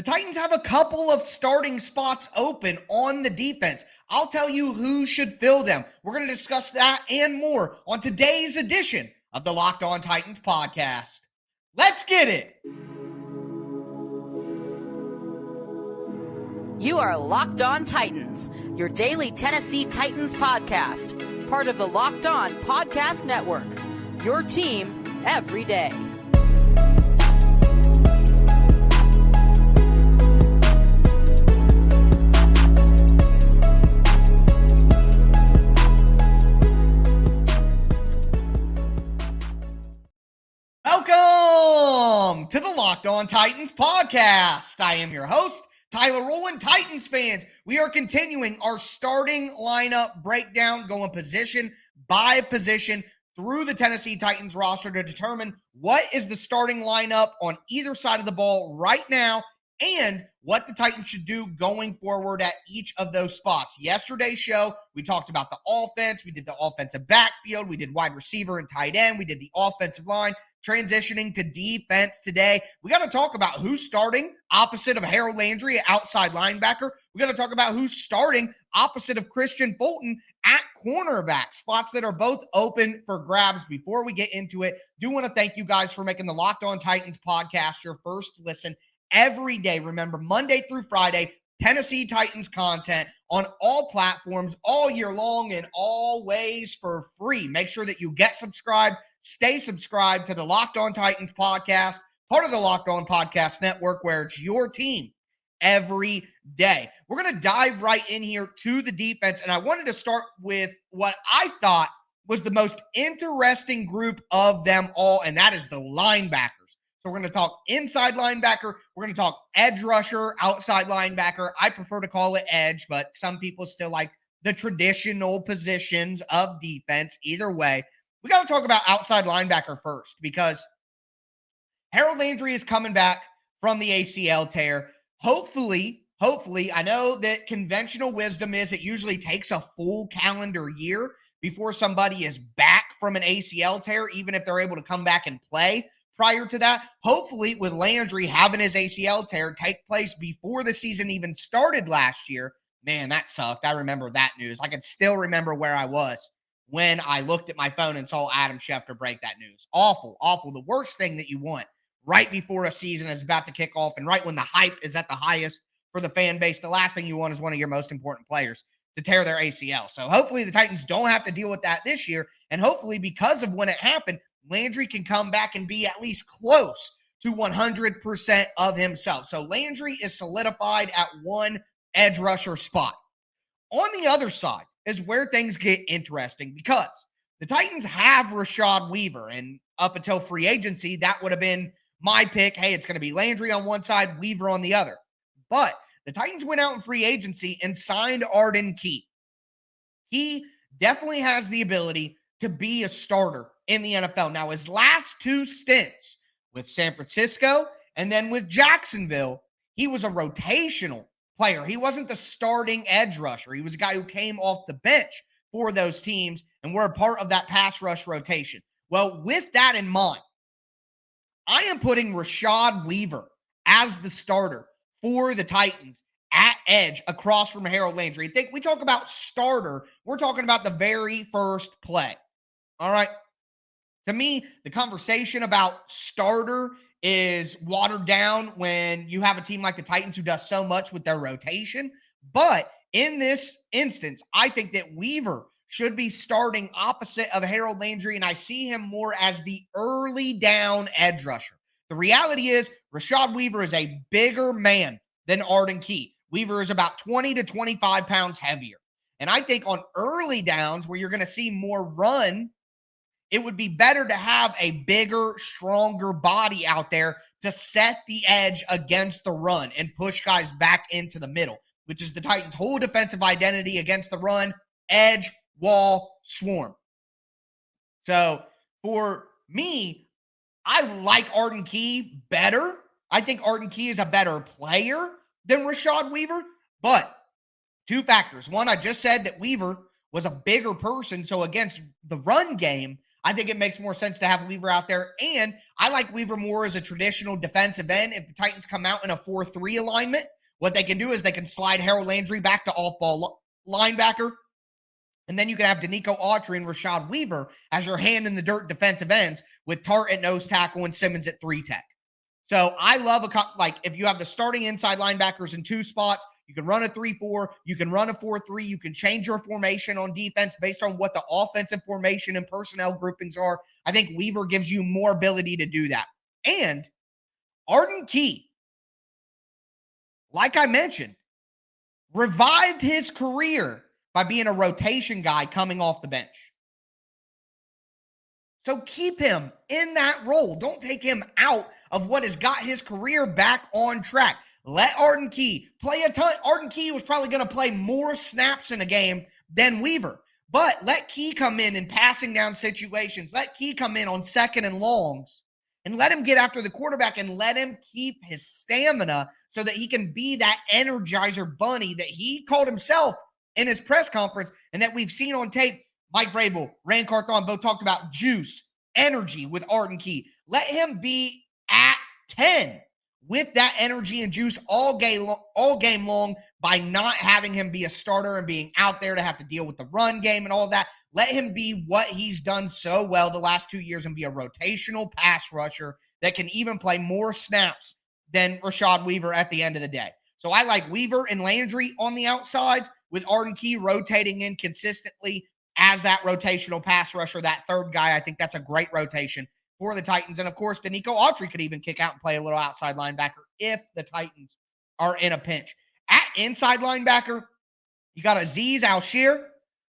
the Titans have a couple of starting spots open on the defense. I'll tell you who should fill them. We're going to discuss that and more on today's edition of the Locked On Titans podcast. Let's get it. You are Locked On Titans, your daily Tennessee Titans podcast, part of the Locked On Podcast Network, your team every day. Welcome to the Locked On Titans podcast. I am your host, Tyler Rowland. Titans fans, we are continuing our starting lineup breakdown, going position by position through the Tennessee Titans roster to determine what is the starting lineup on either side of the ball right now and what the Titans should do going forward at each of those spots. Yesterday's show, we talked about the offense. We did the offensive backfield. We did wide receiver and tight end. We did the offensive line. Transitioning to defense today, we got to talk about who's starting opposite of Harold Landry at outside linebacker. We got to talk about who's starting opposite of Christian Fulton at cornerback, spots that are both open for grabs. Before we get into it, do want to thank you guys for making the Locked On Titans podcast your first listen every day. Remember, Monday through Friday, Tennessee Titans content on all platforms all year long and always for free. Make sure that you get subscribed. Stay subscribed to the Locked On Titans podcast, part of the Locked On Podcast Network, where it's your team every day. We're going to dive right in here to the defense, and I wanted to start with what I thought was the most interesting group of them all, and that is the linebackers. So we're going to talk inside linebacker. We're going to talk edge rusher, outside linebacker. I prefer to call it edge, but some people still like the traditional positions of defense. Either way, we got to talk about outside linebacker first because Harold Landry is coming back from the ACL tear. Hopefully, I know that conventional wisdom is it usually takes a full calendar year before somebody is back from an ACL tear, even if they're able to come back and play prior to that. Hopefully, with Landry having his ACL tear take place before the season even started last year, man, that sucked. I remember that news. I can still remember where I was when I looked at my phone and saw Adam Schefter break that news. Awful. The worst thing that you want right before a season is about to kick off and right when the hype is at the highest for the fan base. The last thing you want is one of your most important players to tear their ACL. So hopefully the Titans don't have to deal with that this year. And hopefully because of when it happened, Landry can come back and be at least close to 100% of himself. So Landry is solidified at one edge rusher spot. On the other side is where things get interesting because the Titans have Rashad Weaver, and up until free agency, that would have been my pick. Hey, it's going to be Landry on one side, Weaver on the other. But the Titans went out in free agency and signed Arden Key. He definitely has the ability to be a starter in the NFL. Now, his last two stints with San Francisco and then with Jacksonville, he was a rotational player. He wasn't the starting edge rusher. He was a guy who came off the bench for those teams and were a part of that pass rush rotation. Well, with that in mind, I am putting Rashad Weaver as the starter for the Titans at edge across from Harold Landry. I think we talk about starter, we're talking about the very first play. All right. To me, the conversation about starter is watered down when you have a team like the Titans who does so much with their rotation. But in this instance, I think that Weaver should be starting opposite of Harold Landry, and I see him more as the early down edge rusher. The reality is Rashad Weaver is a bigger man than Arden Key. Weaver is about 20 to 25 pounds heavier. And I think on early downs where you're going to see more run, it would be better to have a bigger, stronger body out there to set the edge against the run and push guys back into the middle, which is the Titans' whole defensive identity against the run: edge, wall, swarm. So for me, I like Arden Key better. I think Arden Key is a better player than Rashad Weaver, but two factors. One, I just said that Weaver was a bigger person, so against the run game, I think it makes more sense to have Weaver out there. And I like Weaver more as a traditional defensive end. If the Titans come out in a 4-3 alignment, what they can do is they can slide Harold Landry back to off-ball linebacker. And then you can have Danico Autry and Rashad Weaver as your hand-in-the-dirt defensive ends with Tart at nose tackle and Simmons at 3-tech. So I love if you have the starting inside linebackers in 2 spots, you can run a 3-4, you can run a 4-3, you can change your formation on defense based on what the offensive formation and personnel groupings are. I think Weaver gives you more ability to do that. And Arden Key, like I mentioned, revived his career by being a rotation guy coming off the bench. So keep him in that role. Don't take him out of what has got his career back on track. Let Arden Key play a ton. Arden Key was probably going to play more snaps in a game than Weaver. But let Key come in passing down situations. Let Key come in on second and longs. And let him get after the quarterback and let him keep his stamina so that he can be that energizer bunny that he called himself in his press conference and that we've seen on tape. Mike Vrabel, Rand Carthon both talked about juice, energy with Arden Key. Let him be at 10 with that energy and juice all game long by not having him be a starter and being out there to have to deal with the run game and all of that. Let him be what he's done so well the last 2 years and be a rotational pass rusher that can even play more snaps than Rashad Weaver at the end of the day. So I like Weaver and Landry on the outsides with Arden Key rotating in consistently as that rotational pass rusher, that third guy. I think that's a great rotation for the Titans. And, of course, Danico Autry could even kick out and play a little outside linebacker if the Titans are in a pinch. At inside linebacker, you got Azeez Al-Shaair,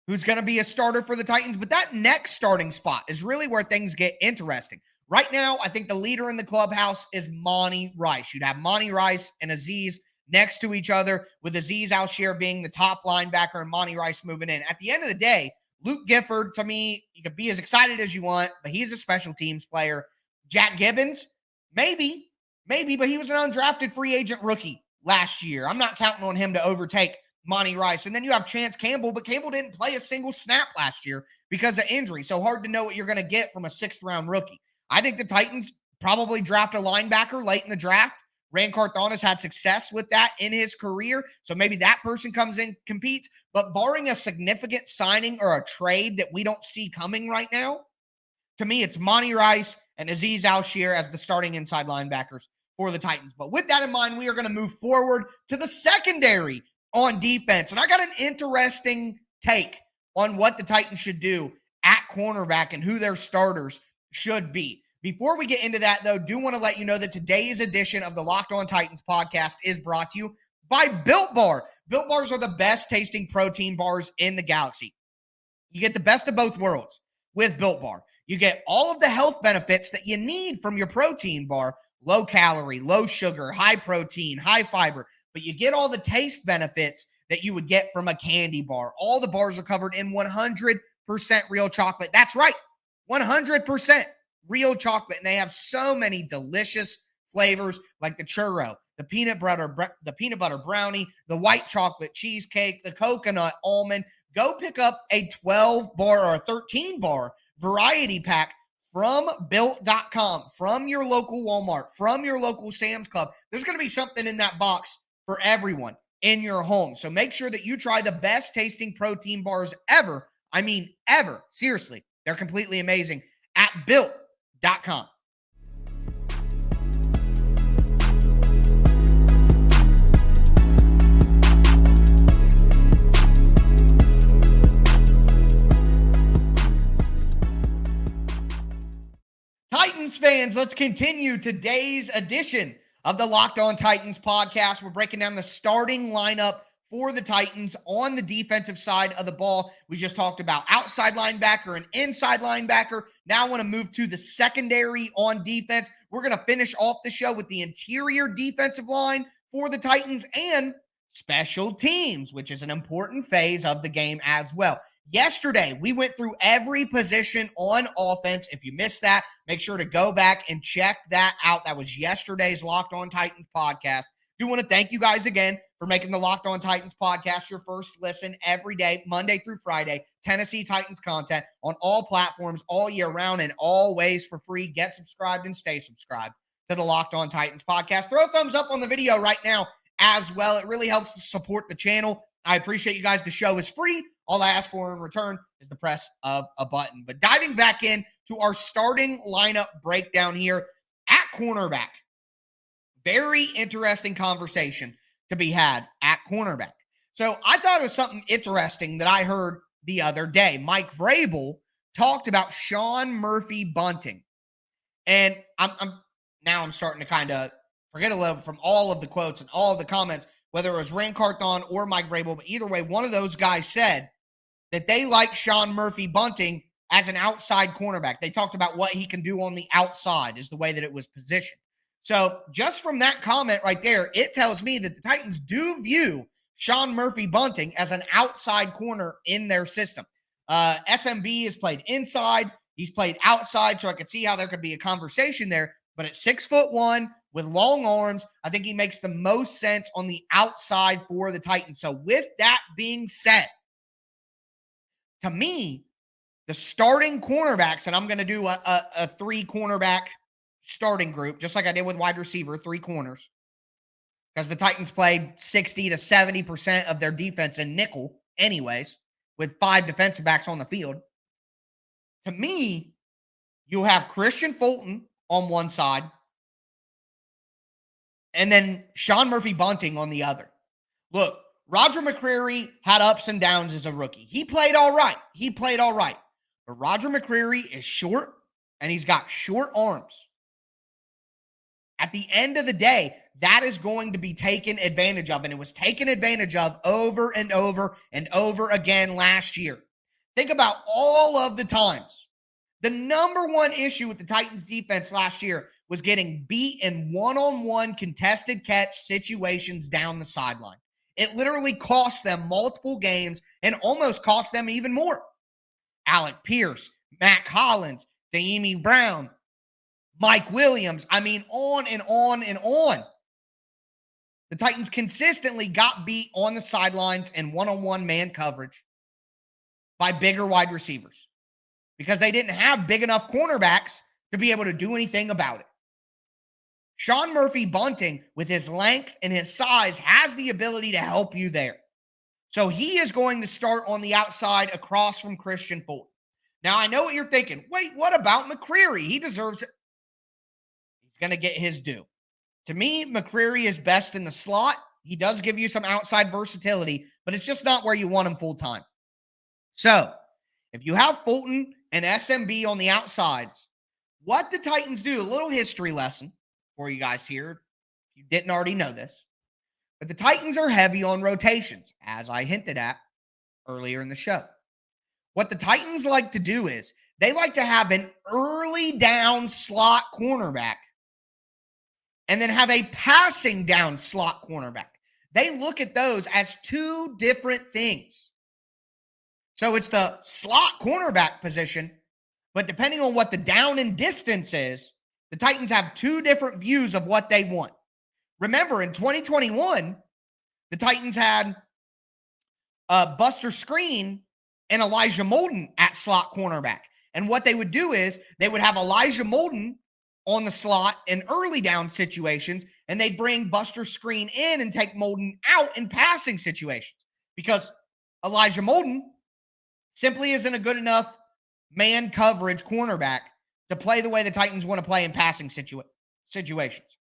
who's going to be a starter for the Titans. But that next starting spot is really where things get interesting. Right now, I think the leader in the clubhouse is Monty Rice. You'd have Monty Rice and Azeez next to each other, with Azeez Al-Shaair being the top linebacker and Monty Rice moving in. At the end of the day, Luke Gifford, to me, you could be as excited as you want, but he's a special teams player. Jack Gibbons, maybe, but he was an undrafted free agent rookie last year. I'm not counting on him to overtake Monty Rice. And then you have Chance Campbell, but Campbell didn't play a single snap last year because of injury. So hard to know what you're going to get from a 6th-round rookie. I think the Titans probably draft a linebacker late in the draft. Rand Carthon has had success with that in his career, so maybe that person comes in, competes. But barring a significant signing or a trade that we don't see coming right now, to me, it's Monty Rice and Azeez Al-Shaair as the starting inside linebackers for the Titans. But with that in mind, we are going to move forward to the secondary on defense. And I got an interesting take on what the Titans should do at cornerback and who their starters should be. Before we get into that, though, do want to let you know that today's edition of the Locked On Titans podcast is brought to you by Built Bar. Built Bars are the best tasting protein bars in the galaxy. You get the best of both worlds with Built Bar. You get all of the health benefits that you need from your protein bar: low calorie, low sugar, high protein, high fiber, but you get all the taste benefits that you would get from a candy bar. All the bars are covered in 100% real chocolate. That's right, 100% real chocolate. And they have so many delicious flavors like the churro, the peanut butter brownie, the white chocolate cheesecake, the coconut almond. Go pick up a 12-bar or a 13-bar variety pack from Built.com, from your local Walmart, from your local Sam's Club. There's going to be something in that box for everyone in your home. So make sure that you try the best tasting protein bars ever. I mean, ever. Seriously, they're completely amazing at Built.com. Titans fans, let's continue today's edition of the Locked On Titans podcast. We're breaking down the starting lineup for the Titans on the defensive side of the ball. We just talked about outside linebacker and inside linebacker. Now I want to move to the secondary on defense. We're going to finish off the show with the interior defensive line for the Titans and special teams, which is an important phase of the game as well. Yesterday, we went through every position on offense. If you missed that, make sure to go back and check that out. That was yesterday's Locked On Titans podcast. do want to thank you guys again for making the Locked On Titans podcast your first listen every day, Monday through Friday. Tennessee Titans content on all platforms all year round and always for free. Get subscribed and stay subscribed to the Locked On Titans podcast. Throw a thumbs up on the video right now as well. It really helps to support the channel. I appreciate you guys. The show is free. All I ask for in return is the press of a button. But diving back in to our starting lineup breakdown here at cornerback. Very interesting conversation to be had at cornerback. So I thought it was something interesting that I heard the other day. Mike Vrabel talked about Sean Murphy Bunting. And I'm starting to kind of forget a little from all of the quotes and all of the comments, whether it was Rand Carthon or Mike Vrabel, but either way, one of those guys said that they like Sean Murphy Bunting as an outside cornerback. They talked about what he can do on the outside is the way that it was positioned. So just from that comment right there, it tells me that the Titans do view Sean Murphy Bunting as an outside corner in their system. SMB has played inside. He's played outside, so I could see how there could be a conversation there. But at 6'1", with long arms, I think he makes the most sense on the outside for the Titans. So with that being said, to me, the starting cornerbacks, and I'm going to do a three cornerback starting group, just like I did with wide receiver, three corners, because the Titans played 60 to 70% of their defense in nickel anyways, with 5 defensive backs on the field. To me, you'll have Christian Fulton on one side, and then Sean Murphy Bunting on the other. Look, Roger McCreary had ups and downs as a rookie. He played all right. But Roger McCreary is short, and he's got short arms. At the end of the day, that is going to be taken advantage of, and it was taken advantage of over and over and over again last year. Think about all of the times. The number one issue with the Titans defense last year was getting beat in one-on-one contested catch situations down the sideline. It literally cost them multiple games and almost cost them even more. Alec Pierce, Matt Collins, Daemi Brown, Mike Williams. I mean, on and on and on. The Titans consistently got beat on the sidelines in one-on-one man coverage by bigger wide receivers because they didn't have big enough cornerbacks to be able to do anything about it. Sean Murphy Bunting, with his length and his size, has the ability to help you there. So he is going to start on the outside across from Christian Fulton. Now, I know what you're thinking. Wait, what about McCreary? He deserves it. He's going to get his due. To me, McCreary is best in the slot. He does give you some outside versatility, but it's just not where you want him full time. So, if you have Fulton and SMB on the outsides, what the Titans do, a little history lesson for you guys here, if you didn't already know this, but the Titans are heavy on rotations, as I hinted at earlier in the show. What the Titans like to do is they like to have an early down slot cornerback and then have a passing down slot cornerback. They look at those as two different things. So it's the slot cornerback position, but depending on what the down and distance is, the Titans have two different views of what they want. Remember, in 2021, the Titans had Buster Skrine and Elijah Molden at slot cornerback. And what they would do is they would have Elijah Molden on the slot in early down situations, and they'd bring Buster Skrine in and take Molden out in passing situations because Elijah Molden simply isn't a good enough man coverage cornerback to play the way the Titans want to play in passing situations.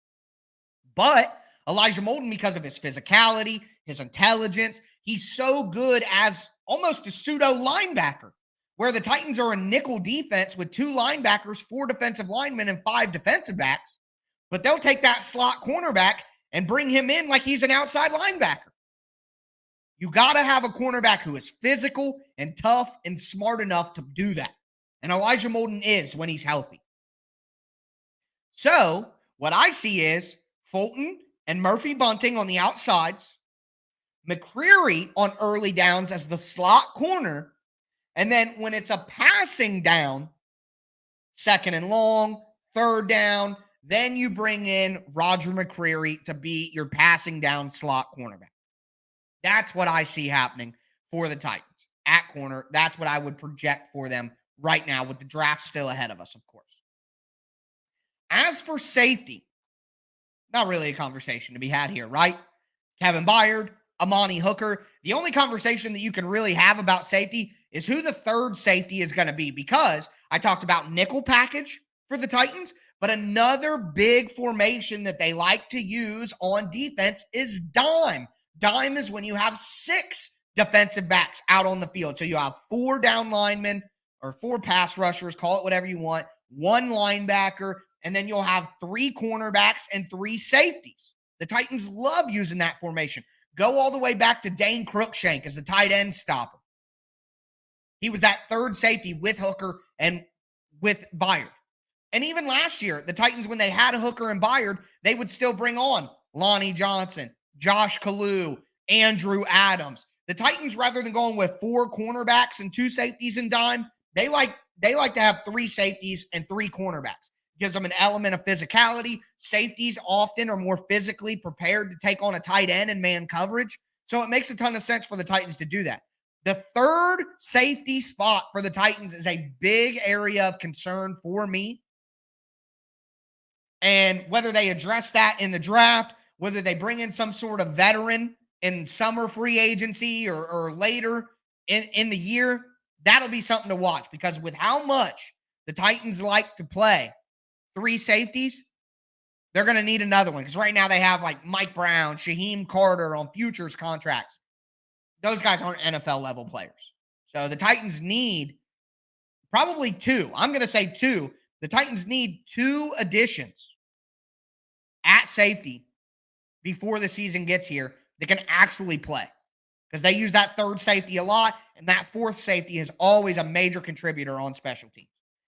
But Elijah Molden, because of his physicality, his intelligence, he's so good as almost a pseudo linebacker, where the Titans are a nickel defense with 2 linebackers, 4 defensive linemen, and 5 defensive backs. But they'll take that slot cornerback and bring him in like he's an outside linebacker. You got to have a cornerback who is physical and tough and smart enough to do that. And Elijah Molden is when he's healthy. So what I see is Fulton and Murphy Bunting on the outsides, McCreary on early downs as the slot corner, and then when it's a passing down, second and long, third down, Then you bring in Roger McCreary to be your passing down slot cornerback. That's what I see happening for the Titans at corner. That's what I would project for them right now, with the draft still ahead of us, of course. As for safety, not really a conversation to be had here, right? Kevin Byard, Amani Hooker. The only conversation that you can really have about safety is who the third safety is going to be, because I talked about nickel package for the Titans, but another big formation that they like to use on defense is dime. Dime is when you have 6 defensive backs out on the field. So you have 4 down linemen or 4 pass rushers, call it whatever you want, 1 linebacker, and then you'll have 3 cornerbacks and 3 safeties. The Titans love using that formation. Go all the way back to Dane Cruikshank as the tight end stopper. He was that third safety with Hooker and with Byard. And even last year, the Titans, when they had Hooker and Byard, they would still bring on Lonnie Johnson, Josh Kalu, Andrew Adams. The Titans, rather than going with 4 cornerbacks and 2 safeties in dime, they like to have 3 safeties and 3 cornerbacks. Gives them an element of physicality. Safeties often are more physically prepared to take on a tight end and man coverage. So it makes a ton of sense for the Titans to do that. The third safety spot for the Titans is a big area of concern for me. And whether they address that in the draft, whether they bring in some sort of veteran in summer free agency or later in the year, that'll be something to watch, because with how much the Titans like to play 3 safeties, they're going to need another one, because right now they have like Mike Brown, Shaheem Carter on futures contracts. Those guys aren't NFL level players. So the Titans need probably 2. I'm going to say 2. The Titans need 2 additions at safety before the season gets here that can actually play, because they use that third safety a lot, and that fourth safety is always a major contributor on special teams.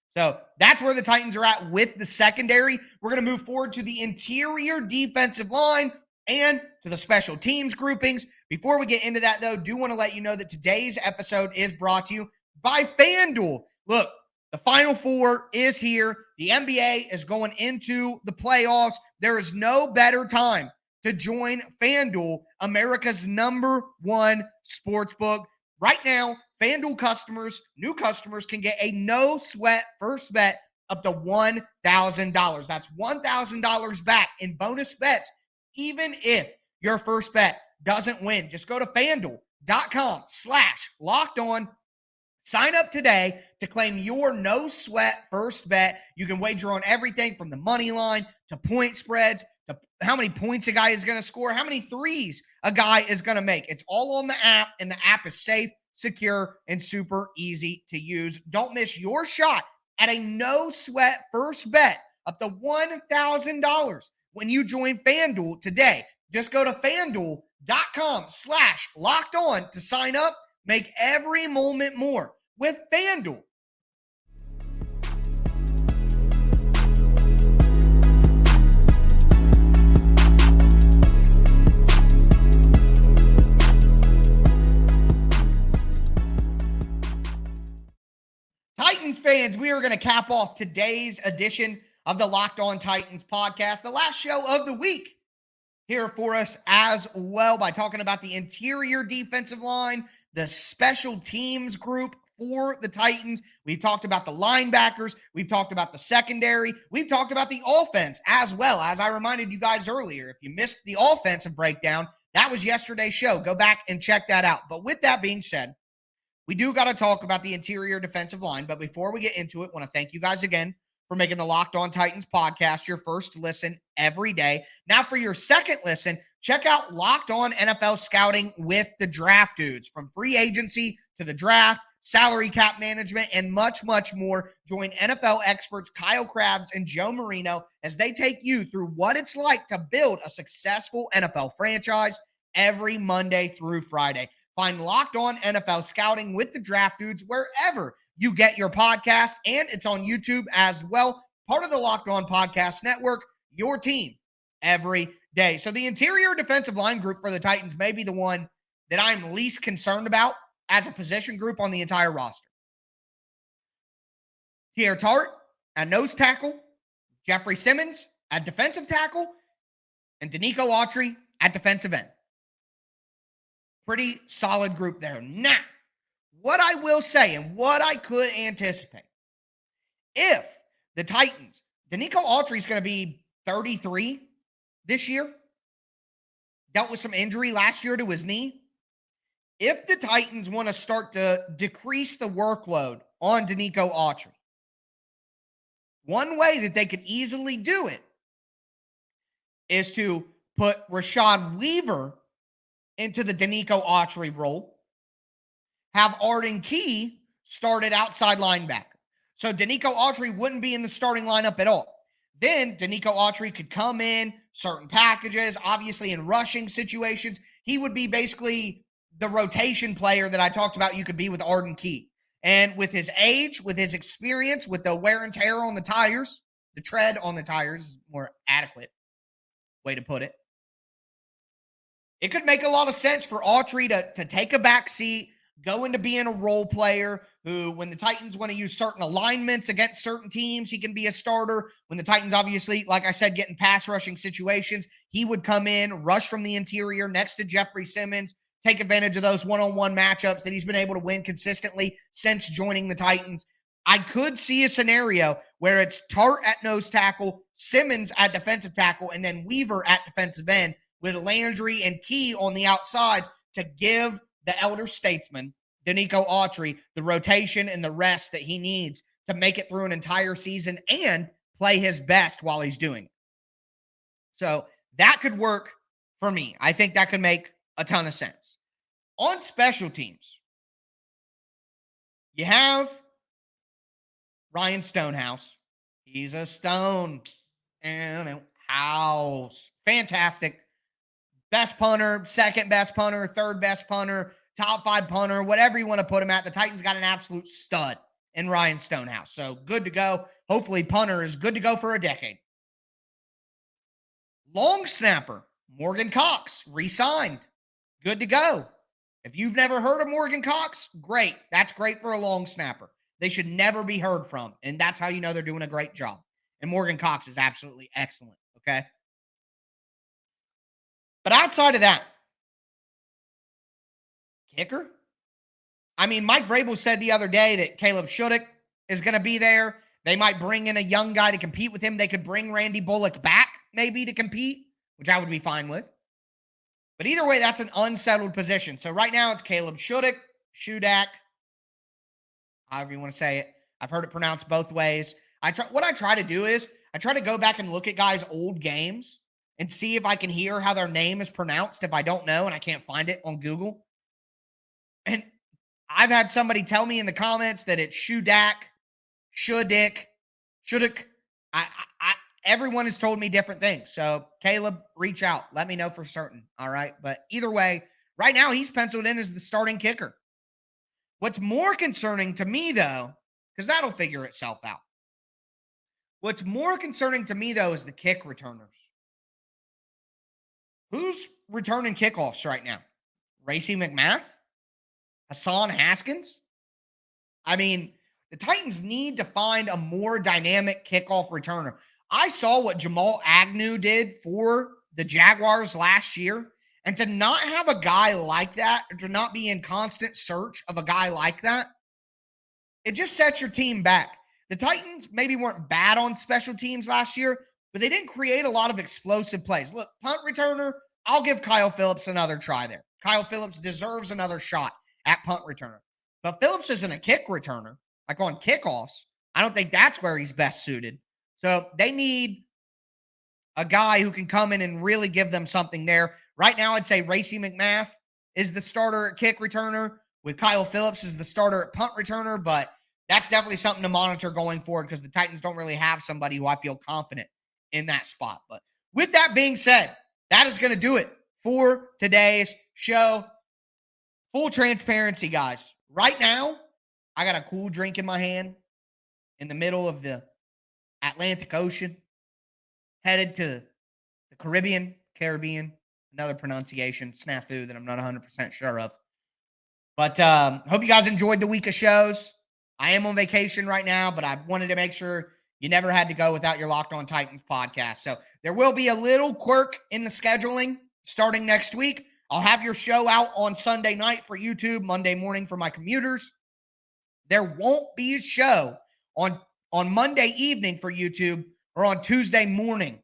So that's where the Titans are at with the secondary. We're going to move forward to the interior defensive line and to the special teams groupings. Before we get into that, though, do want to let you know that today's episode is brought to you by FanDuel. Look, the Final Four is here. The NBA is going into the playoffs. There is no better time to join FanDuel, America's #1 sportsbook. Right now, FanDuel customers, new customers, can get a no-sweat first bet up to $1,000. That's $1,000 back in bonus bets, even if your first bet doesn't win. Just go to FanDuel.com/lockedon. Sign up today to claim your no-sweat first bet. You can wager on everything from the money line to point spreads to how many points a guy is going to score, how many threes a guy is going to make. It's all on the app, and the app is safe, secure, and super easy to use. Don't miss your shot at a no-sweat first bet up to $1,000 when you join FanDuel today. Just go to FanDuel.com/lockedon to sign up. Make every moment more with FanDuel. Titans fans, we are going to cap off today's edition of the Locked On Titans podcast, the last show of the week here for us as well, by talking about the interior defensive line, the special teams group for the Titans. We've talked about the linebackers. We've talked about the secondary. We've talked about the offense as well. As I reminded you guys earlier, if you missed the offensive breakdown, that was yesterday's show. Go back and check that out. But with that being said, we do got to talk about the interior defensive line. But before we get into it, I want to thank you guys again for making the Locked On Titans podcast your first listen every day. Now, for your second listen, check out Locked On NFL Scouting with the Draft Dudes. From free agency to the draft, salary cap management, and much, much more. Join NFL experts Kyle Krabs and Joe Marino as they take you through what it's like to build a successful NFL franchise every Monday through Friday. Find Locked On NFL Scouting with the Draft Dudes wherever you get your podcast, and it's on YouTube as well. Part of the Locked On Podcast Network, your team every day. So the interior defensive line group for the Titans may be the one that I'm least concerned about as a position group on the entire roster. Teair Tart at nose tackle, Jeffrey Simmons at defensive tackle and Danico Autry at defensive end. Pretty solid group there. Now, what I will say and what I could anticipate, if the Titans, Danico Autry is going to be 33 this year, dealt with some injury last year to his knee. If the Titans want to start to decrease the workload on Danico Autry, one way that they could easily do it is to put Rashad Weaver into the Danico Autry role, have Arden Key started outside linebacker. So Danico Autry wouldn't be in the starting lineup at all. Then Danico Autry could come in certain packages, obviously in rushing situations. He would be basically the rotation player that I talked about you could be with Arden Key. And with his age, with his experience, with the wear and tear on the tires, the tread on the tires is more adequate way to put it. It could make a lot of sense for Autry to take a back seat, go into being a role player who, when the Titans want to use certain alignments against certain teams, he can be a starter. When the Titans, obviously, like I said, get in pass rushing situations, he would come in, rush from the interior next to Jeffrey Simmons, take advantage of those one-on-one matchups that he's been able to win consistently since joining the Titans. I could see a scenario where it's Tart at nose tackle, Simmons at defensive tackle, and then Weaver at defensive end with Landry and Key on the outsides to give the elder statesman, Danico Autry, the rotation and the rest that he needs to make it through an entire season and play his best while he's doing it. So that could work for me. I think that could make a ton of sense. On special teams, you have Ryan Stonehouse. He's a stone and house. Fantastic. Best punter, second best punter, third best punter, top 5 punter, whatever you want to put him at. The Titans got an absolute stud in Ryan Stonehouse. So good to go. Hopefully punter is good to go for a decade. Long snapper, Morgan Cox, re-signed. Good to go. If you've never heard of Morgan Cox, great. That's great for a long snapper. They should never be heard from, and that's how you know they're doing a great job. And Morgan Cox is absolutely excellent, okay? But outside of that, kicker? I mean, Mike Vrabel said the other day that Caleb Shudak is going to be there. They might bring in a young guy to compete with him. They could bring Randy Bullock back maybe to compete, which I would be fine with. But either way, that's an unsettled position. So right now it's Caleb Shudak, however you want to say it. I've heard it pronounced both ways. What I try to do is I try to go back and look at guys' old games and see if I can hear how their name is pronounced if I don't know and I can't find it on Google. And I've had somebody tell me in the comments that it's Shudak. Everyone has told me different things. So, Caleb, reach out. Let me know for certain, all right? But either way, right now he's penciled in as the starting kicker. What's more concerning to me, though, because that'll figure itself out. What's more concerning to me, though, is the kick returners. Who's returning kickoffs right now? Racey McMath? Hassan Haskins? I mean, the Titans need to find a more dynamic kickoff returner. I saw what Jamal Agnew did for the Jaguars last year, and to not have a guy like that, or to not be in constant search of a guy like that, it just sets your team back. The Titans maybe weren't bad on special teams last year, but they didn't create a lot of explosive plays. Look, punt returner, I'll give Kyle Phillips another try there. Kyle Phillips deserves another shot at punt returner. But Phillips isn't a kick returner. Like on kickoffs, I don't think that's where he's best suited. So they need a guy who can come in and really give them something there. Right now, I'd say Racey McMath is the starter at kick returner, with Kyle Phillips as the starter at punt returner, but that's definitely something to monitor going forward because the Titans don't really have somebody who I feel confident in that spot. But with that being said, that is going to do it for today's show. Full transparency, guys. Right now, I got a cool drink in my hand in the middle of the Atlantic Ocean, headed to the Caribbean, another pronunciation, snafu that I'm not 100% sure of. But hope you guys enjoyed the week of shows. I am on vacation right now, but I wanted to make sure You never had to go without your Locked On Titans podcast. So there will be a little quirk in the scheduling starting next week. I'll have your show out on Sunday night for YouTube, Monday morning for my commuters. There won't be a show on Monday evening for YouTube or on Tuesday morning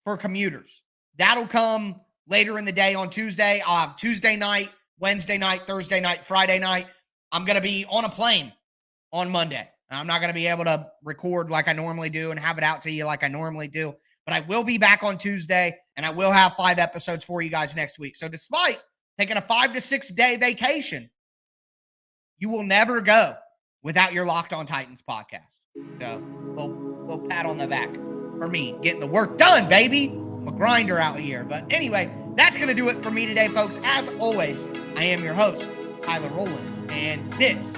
for commuters. That'll come later in the day on Tuesday. I'll have Tuesday night, Wednesday night, Thursday night, Friday night. I'm going to be on a plane on Monday. I'm not going to be able to record like I normally do and have it out to you like I normally do. But I will be back on Tuesday, and I will have 5 episodes for you guys next week. So despite taking a 5 to 6 day vacation, you will never go without your Locked On Titans podcast. So little pat on the back for me getting the work done, baby. I'm a grinder out here. But anyway, that's going to do it for me today, folks. As always, I am your host, Tyler Rowland, and this